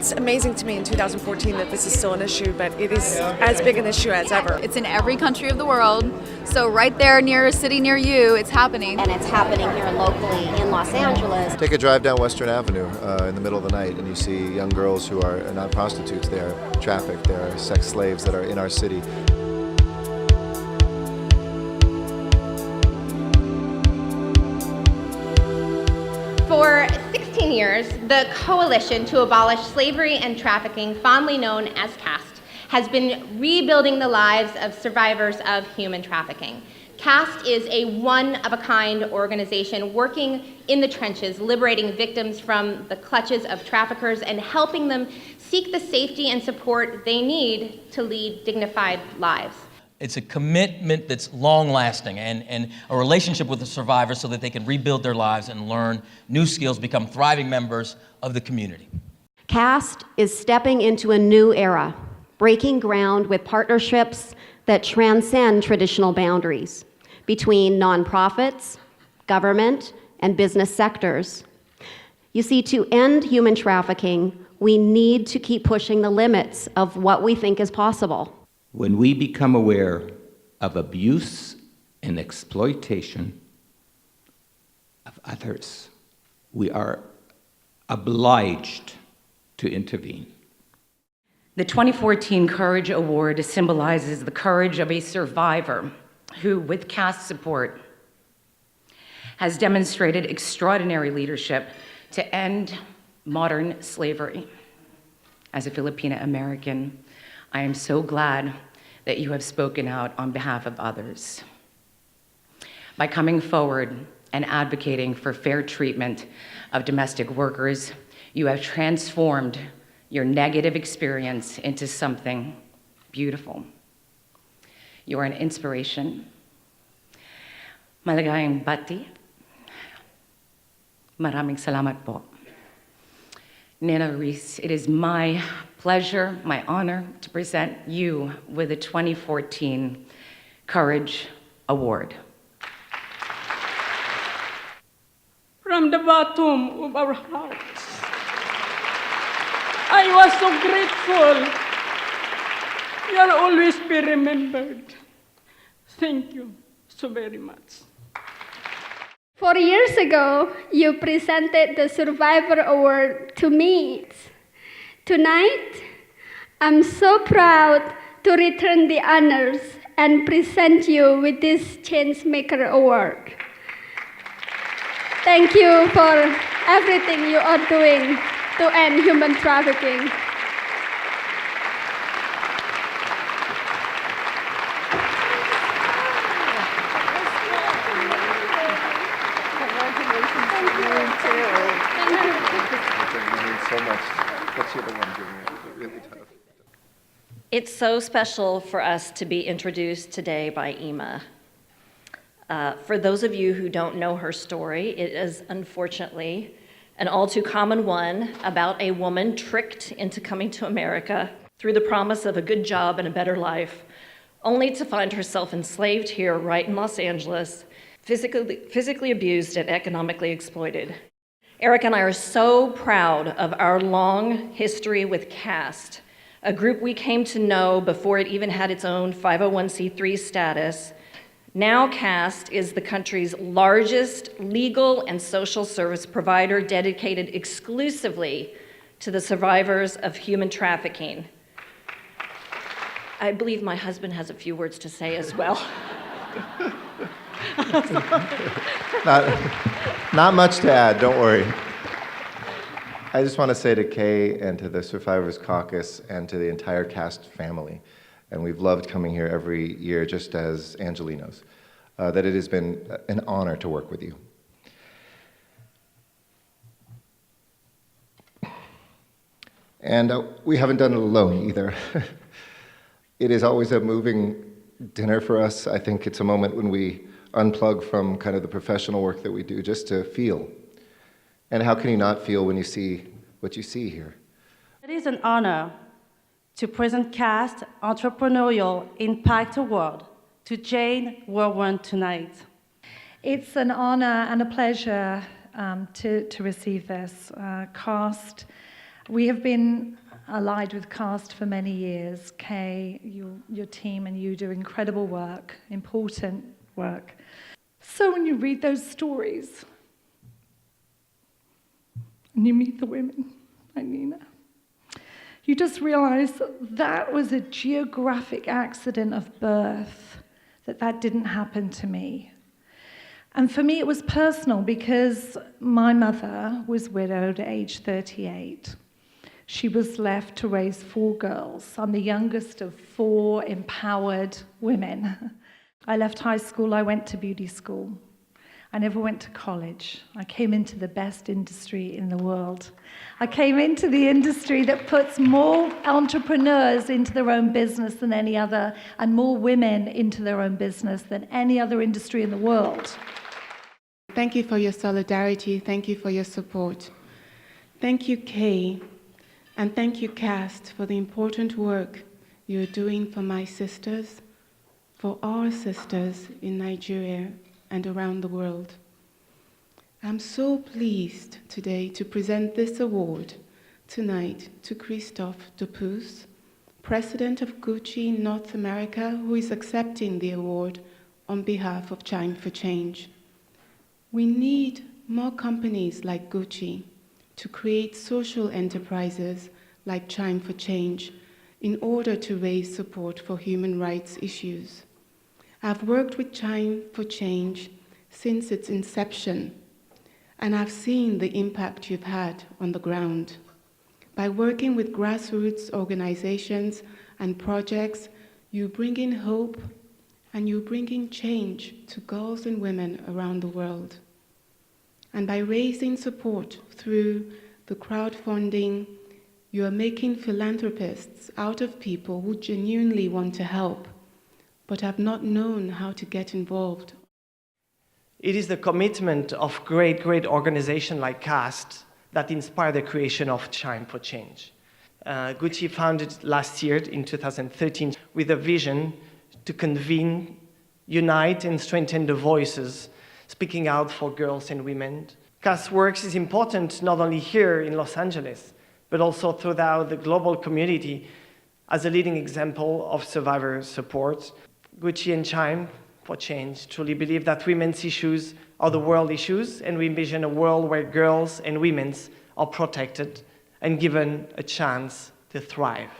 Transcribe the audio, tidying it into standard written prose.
It's amazing to me in 2014 that this is still an issue, but it is as big an issue as ever. It's in every country of the world, so right there near a city near you, it's happening. And it's happening here locally in Los Angeles. Take a drive down Western Avenue in the middle of the night and you see young girls who are not prostitutes, they are trafficked, they are sex slaves that are in our city. For 16 years, the Coalition to Abolish Slavery and Trafficking, fondly known as CAST, has been rebuilding the lives of survivors of human trafficking. CAST is a one-of-a-kind organization working in the trenches, liberating victims from the clutches of traffickers and helping them seek the safety and support they need to lead dignified lives. It's a commitment that's long-lasting and a relationship with the survivors so that they can rebuild their lives and learn new skills, become thriving members of the community. CAST is stepping into a new era, breaking ground with partnerships that transcend traditional boundaries between nonprofits, government, and business sectors. You see, to end human trafficking, we need to keep pushing the limits of what we think is possible. When we become aware of abuse and exploitation of others, we are obliged to intervene. The 2014 Courage Award symbolizes the courage of a survivor who, with CAST support, has demonstrated extraordinary leadership to end modern slavery. As a Filipina American, I am so glad that you have spoken out on behalf of others. By coming forward and advocating for fair treatment of domestic workers, you have transformed your negative experience into something beautiful. You are an inspiration. Maligayang bati. Maraming salamat po. Nina Reese, it is my pleasure, my honor to present you with the 2014 Courage Award. From the bottom of our hearts, I was so grateful. You'll always be remembered. Thank you so very much. 4 years ago, you presented the Survivor Award to me. Tonight, I'm so proud to return the honors and present you with this Changemaker Award. Thank you for everything you are doing to end human trafficking. It's so special for us to be introduced today by Ima. For those of you who don't know her story, it is unfortunately an all too common one about a woman tricked into coming to America through the promise of a good job and a better life, only to find herself enslaved here right in Los Angeles, physically abused and economically exploited. Eric and I are so proud of our long history with CAST, a group we came to know before it even had its own 501c3 status. Now CAST is the country's largest legal and social service provider dedicated exclusively to the survivors of human trafficking. I believe my husband has a few words to say as well. Not much to add, don't worry. I just want to say to Kay and to the Survivors Caucus and to the entire CAST family, and we've loved coming here every year, just as Angeli knows, that it has been an honor to work with you. And we haven't done it alone either. It is always a moving dinner for us. I think it's a moment when we unplug from kind of the professional work that we do just to feel. And how can you not feel when you see what you see here? It is an honor to present CAST Entrepreneurial Impact Award to Jane Warren tonight. It's an honor and a pleasure to receive this. CAST We have been allied with CAST for many years. Kay, your team and you do incredible work, important work. So when you read those stories, and you meet the women like Nina, you just realize that was a geographic accident of birth, that didn't happen to me. And for me, it was personal because my mother was widowed at age 38. She was left to raise 4 girls. I'm the youngest of 4 empowered women. I left high school, I went to beauty school. I never went to college. I came into the best industry in the world. I came into the industry that puts more entrepreneurs into their own business than any other, and more women into their own business than any other industry in the world. Thank you for your solidarity. Thank you for your support. Thank you, Kay, and thank you, CAST, for the important work you're doing for my sisters, for our sisters in Nigeria and around the world. I'm so pleased today to present this award tonight to Christophe Depus, President of Gucci North America, who is accepting the award on behalf of Chime for Change. We need more companies like Gucci to create social enterprises like Chime for Change in order to raise support for human rights issues. I've worked with Chime for Change since its inception, and I've seen the impact you've had on the ground. By working with grassroots organizations and projects, you bring in hope and you bring in change to girls and women around the world. And by raising support through the crowdfunding, you are making philanthropists out of people who genuinely want to help, but have not known how to get involved. It is the commitment of great organizations like CAST that inspire the creation of Chime for Change. Gucci founded last year in 2013 with a vision to convene, unite, and strengthen the voices speaking out for girls and women. CAST works is important not only here in Los Angeles, but also throughout the global community as a leading example of survivor support. Gucci and Chime for Change truly believe that women's issues are the world issues, and we envision a world where girls and women are protected and given a chance to thrive.